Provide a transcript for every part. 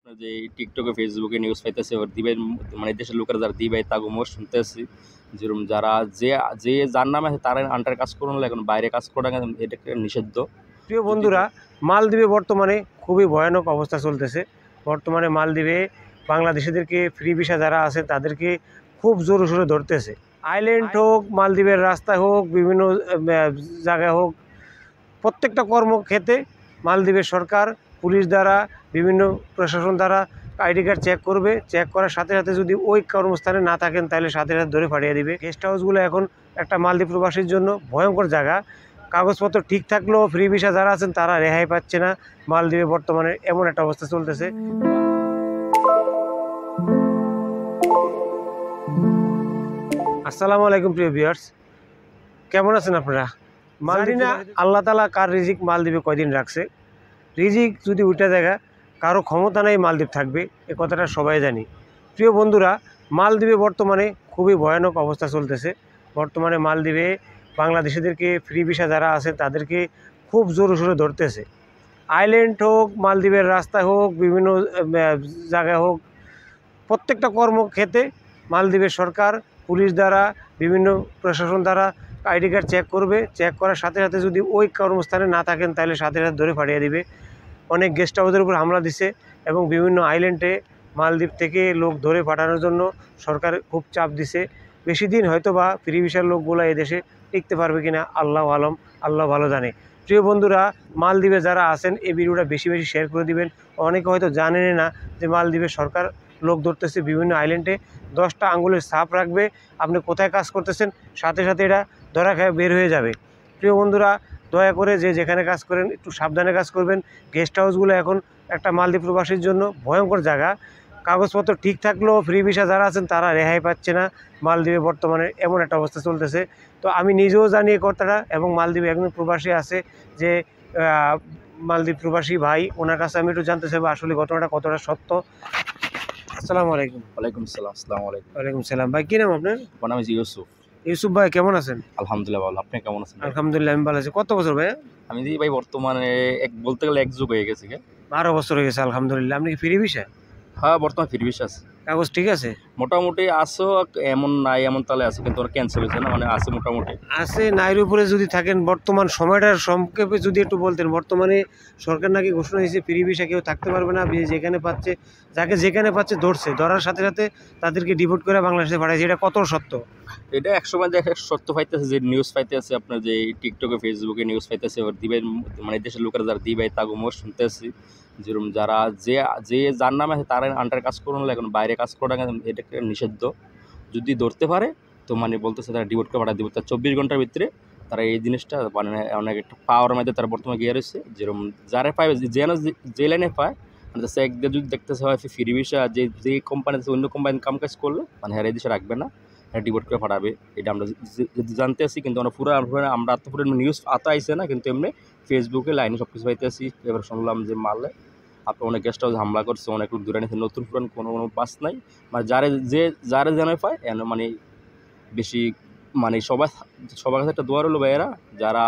আপনার যে টিকটকে ফেসবুকে নিউজ পাইতেছে ওর দিবেন, মানে দেশের লোকেরা যারা দিবে তাগো মোর শুনতেছি যেরকম যারা যে যে যার নামে আছে তারা আন্ডার কাজ করুন, এখন বাইরে কাজ করা এটা একটা নিষিদ্ধ। প্রিয় যদি বন্ধুরা, মালদ্বীপে বর্তমানে খুবই ভয়ানক অবস্থা চলতেছে। বর্তমানে মালদ্বীপে বাংলাদেশিদেরকে ফ্রি ভিসা যারা আছে তাদেরকে খুব জোরে সোরে ধরতেছে। আইল্যান্ড হোক, মালদ্বীপের রাস্তায় হোক, বিভিন্ন জায়গায় হোক, প্রত্যেকটা কর্মক্ষেত্রে মালদ্বীপের সরকার পুলিশ দ্বারা, বিভিন্ন প্রশাসন দ্বারা আইডি কার্ড চেক করবে। চেক করার সাথে সাথে যদি ওই কর্মস্থানে না থাকেন তাহলে সাথে সাথে ধরে পাঠিয়ে দিবে। গেস্ট হাউসগুলো এখন একটা মালদ্বীপ প্রবাসীর জন্য ভয়ঙ্কর জায়গা। কাগজপত্র ঠিক থাকলেও ফ্রি ভিসা যারা আছেন তারা রেহাই পাচ্ছে না। মালদ্বীপে বর্তমানে এমন একটা অবস্থা চলতেছে। আসসালামু আলাইকুম প্রিয় ভিউয়ার্স, কেমন আছেন আপনারা? জানি না আল্লাহ তাআলা কার রিজিক মালদ্বীপে কয়দিন রাখছে। রিজিক যদি উল্টা জায়গা, কারো ক্ষমতা নেই মালদ্বীপ থাকবে, এ কথাটা সবাই জানি। প্রিয় বন্ধুরা, মালদ্বীপে বর্তমানে খুবই ভয়ানক অবস্থা চলতেছে। বর্তমানে মালদ্বীপে বাংলাদেশিদেরকে ফ্রি ভিসা যারা আছে তাদেরকে খুব জোরে সোরে ধরতেছে। আইল্যান্ড হোক, মালদ্বীপের রাস্তায় হোক, বিভিন্ন জায়গায় হোক, প্রত্যেকটা কর্মক্ষেত্রে মালদ্বীপের সরকার পুলিশ দ্বারা, বিভিন্ন প্রশাসন দ্বারা আইডি কার্ড চেক করবে। চেক করার সাথে সাথে যদি ওই কর্মস্থানে না থাকেন তাহলে সাথে সাথে ধরে পাঠিয়ে দিবে। অনেক গেস্ট হাউসের উপর হামলা দিছে এবং বিভিন্ন আইল্যান্ডে মালদ্বীপ থেকে লোক ধরে পাঠানোর জন্য সরকার খুব চাপ দিছে। বেশি দিন হয়তো বা ফ্রি ভিসার লোকগুলো এদেশে টিকতে পারবে কিনা আল্লাহ আলম, আল্লাহ ভালো জানে। প্রিয় বন্ধুরা, মালদ্বীপে যারা আছেন এই ভিডিওটা বেশি বেশি শেয়ার করে দিবেন। অনেকে হয়তো জানেন না যে মালদ্বীপের সরকার লোক ধরতেছে বিভিন্ন আইল্যান্ডে। 10টা আঙ্গুলের ছাপ রাখবে, আপনি কোথায় কাজ করতেছেন সাথে সাথে এটা ধরা খেয়ে বের হয়ে যাবে। প্রিয় বন্ধুরা, দয়া করে যে যেখানে কাজ করেন একটু সাবধানে কাজ করবেন। গেস্ট হাউসগুলো এখন একটা মালদ্বীপ প্রবাসীর জন্য ভয়ঙ্কর জায়গা। কাগজপত্র ঠিক থাকলেও ফ্রি ভিসা যারা আছেন তারা রেহাই পাচ্ছে না। মালদ্বীপে বর্তমানে এমন একটা অবস্থা চলতেছে। তো আমি নিজেও জানি এই কথাটা, এবং মালদ্বীপে একজন প্রবাসী আছে যে মালদ্বীপ প্রবাসী ভাই, ওনার কাছে আমি একটু জানতে চাইবো আসলে ঘটনাটা কতটা সত্য। আসসালামু আলাইকুম। ওয়ালাইকুম সালাম। আসসালামু আলাইকুম। ওয়ালাইকুম সালাম। ভাই, কী নাম আপনার? আমার নাম ইউসুফ। ইউসুফ ভাই, কেমন আছেন? আলহামদুলিল্লাহ ভালো। আপনি কেমন আছেন? আলহামদুলিল্লাহ, আমি ভালো আছি। কত বছর ভাইয়া? আমি দিই ভাই বর্তমানে বলতে গেলে এক যুগ হয়ে গেছে। 12 বছর হয়ে গেছে আলহামদুলিল্লাহ। আপনি কি ফ্রি ভিসা? হ্যাঁ, বর্তমানে ফ্রি ভিসা আছে। কাগজ ঠিক আছে? মোটামুটি আসো, এমন নাই এমন তালে আছে, কিন্তু ওরা ক্যান্সেল হয়েছে না, মানে আছে মোটামুটি। আছে নাইর উপরে যদি থাকেন। বর্তমান সময়টার সংক্ষেপে যদি একটু বলতেন। বর্তমানে সরকার নাকি ঘোষণা দিয়েছে ফ্রি ভিসা কেউ থাকতে পারবে না, যেখানে পাচ্ছে যাকে যেখানে পাচ্ছে ধরছে, ধরার সাথে সাথে তাদেরকে ডিপোর্ট করে বাংলাদেশে পাঠাইছে। এটা কত সত্য? এটা 100 যে সত্য পাইতেছে, যে নিউজ পাইতেছে আপনার যে টিকটকে ফেসবুকে নিউজ পাইতেছে ওর দিবেন, মানে দেশের লোকেরা যারা দিবে তাগো মোর শুনতেছি যেরকম যারা যে যে যার নামে আছে তারা আন্ডার কাজ করুন, এখন বাইরে কাজ করা এটা একটা নিষিদ্ধ। যদি ধরতে পারে তো মানে বলতেছে তারা ডিভোট করে পাঠা দিব, তার 24 ঘন্টার ভিতরে তারা এই জিনিসটা মানে অনেক একটা পাওয়ার মধ্যে তারা বর্তমানে গিয়ে রয়েছে। যেরকম যারা পায় যে লাইনে পায়, মানে একদিকে যদি দেখতেছে হয় ফ্রি ভিসা, যে কোম্পানিতে অন্য কোম্পানি কাম কাজ করলে মানে হ্যাঁ এই দেশে রাখবে না, ডিভোট করে পাঠাবে। এটা আমরা যদি জানতে আসি, কিন্তু আমরা আমরা পুরো নিউজ আতা আইসে না, কিন্তু এমনি ফেসবুকে লাইনে সব কিছু পাইতে আসি। এবার শুনলাম যে মারলে আপনার অনেক গেস্ট হাউস হামলা করছে, অনেক লোক দূরে নিয়েছে, নতুন পুরান কোনো পাস নাই। মানে যারে জানে পায় এন মানে বেশি মানে সবার কাছে একটা দোয়া রইল ভাইয়েরা, যারা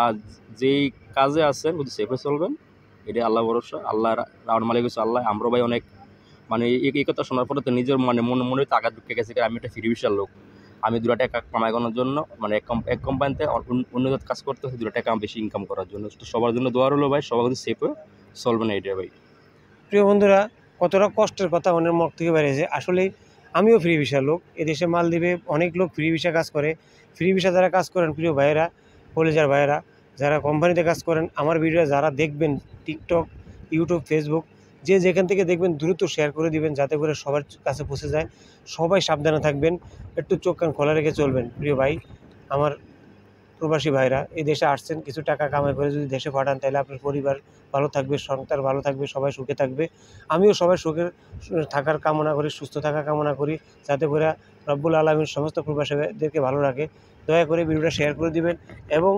যেই কাজে আছেন যদি সেফে চলবেন, এটা আল্লাহ ভরসা। আল্লাহ রাউন্ড মালিক হচ্ছে আল্লাহ। আমরা ভাই অনেক মানে এই কথা শোনার পরে তো নিজের মানে মনে আঘাত ঢুকে গেছে। আমি একটা ফ্রি ভিসার লোক, আমি 2 টাকা কামাই করার জন্য, মানে এক কোম্পানিতে অন্য কাজ করতে হচ্ছে 2 টাকা বেশি ইনকাম করার জন্য। তো সবার জন্য দোয়া রইল ভাই, সবার যদি সেফে চলবে না এটা ভাই। প্রিয় বন্ধুরা, কতটা কষ্টের কথা অন্যের মুখ থেকে বেরিয়েছে। আসলে আমিও ফ্রি ভিসার লোক। এদেশে মালদ্বীপে অনেক লোক ফ্রি ভিসা কাজ করে। ফ্রি ভিসা যারা কাজ করেন প্রিয় ভাইয়েরা, কলেজার ভাইয়েরা, যারা কোম্পানিতে কাজ করেন, আমার ভিডিও যারা দেখবেন টিকটক, ইউটিউব, ফেসবুক, যে যেখান থেকে দেখবেন দ্রুত শেয়ার করে দিবেন যাতে করে সবার কাছে পৌঁছে যায়। সবাই সাবধানে থাকবেন, একটু চোখ কান খোলা রেখে চলবেন। প্রিয় ভাই, আমার প্রবাসী ভাইরা, এই দেশে আসছেন, কিছু টাকা কামাই করে যদি দেশে পাঠান তাহলে আপনার পরিবার ভালো থাকবে, সংসার ভালো থাকবে, সবাই সুখে থাকবে। আমিও সবাই সুখে থাকার কামনা করি, সুস্থ থাকার কামনা করি, যাতে করে রব্বুল আলামিন সমস্ত প্রবাসীদেরকে ভালো রাখে। দয়া করে ভিডিওটা শেয়ার করে দিবেন, এবং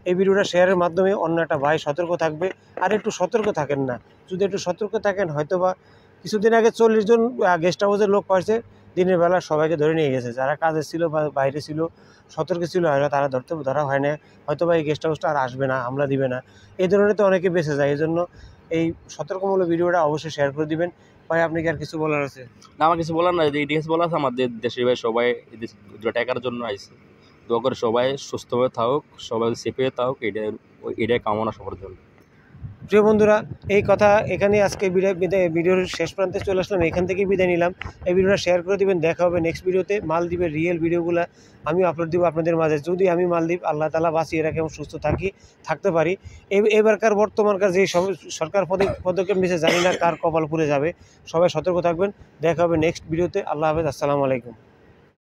এই ভিডিওটা শেয়ারের মাধ্যমে অন্য একটা ভাই সতর্ক থাকবে। আর একটু সতর্ক থাকেন না, যদি একটু সতর্ক থাকেন হয়তো বা কিছুদিন আগে 40 জন গেস্ট হাউসের লোক পাইছে, দিনের বেলা সবাইকে ধরে নিয়ে গেছে। যারা কাজে ছিল বা বাইরে ছিল, সতর্ক ছিল, হয়তো তারা ধরা হয় না, হয়তো বা এই গেস্ট হাউসটা আর আসবে না, হামলা দিবে না, এই ধরনের তো অনেকে বেঁচে যায়। এই জন্য এই সতর্কমূলক ভিডিওটা অবশ্যই শেয়ার করে দিবেন। ভাই আপনি কি আর কিছু বলার আছে? না, আমার কিছু বলার নাই, যে ইতিহাস বলা আছে আমাদের দেশের ভাই সবাই টাকার জন্য আইছে। দোয়া করে সবাই সুস্থভাবে থাকুক, সবাই সেফে থাকুক, এটাই কামনা সবার জন্য। প্রিয় বন্ধুরা, এই কথা এখানে আজকে ভিডিওর শেষ প্রান্তে চলে আসলাম, এখান থেকেই বিদায় নিলাম। এই ভিডিওটা শেয়ার করে দিবেন। দেখা হবে নেক্সট ভিডিওতে। মালদ্বীপের রিয়েল ভিডিওগুলো আমি আপলোড দিব আপনাদের মাঝে, যদি আমি মালদ্বীপ আল্লাহ তাআলা বাঁচিয়ে রাখে এবং সুস্থ থাকতে পারি। এবারকার বর্তমানকার যে সরকার পদক্ষেপ নিয়েছে, জানি না কার কপাল পুড়ে যাবে। সবাই সতর্ক থাকবেন। দেখা হবে নেক্সট ভিডিওতে। আল্লাহ হাফেজ, আসসালামু আলাইকুম।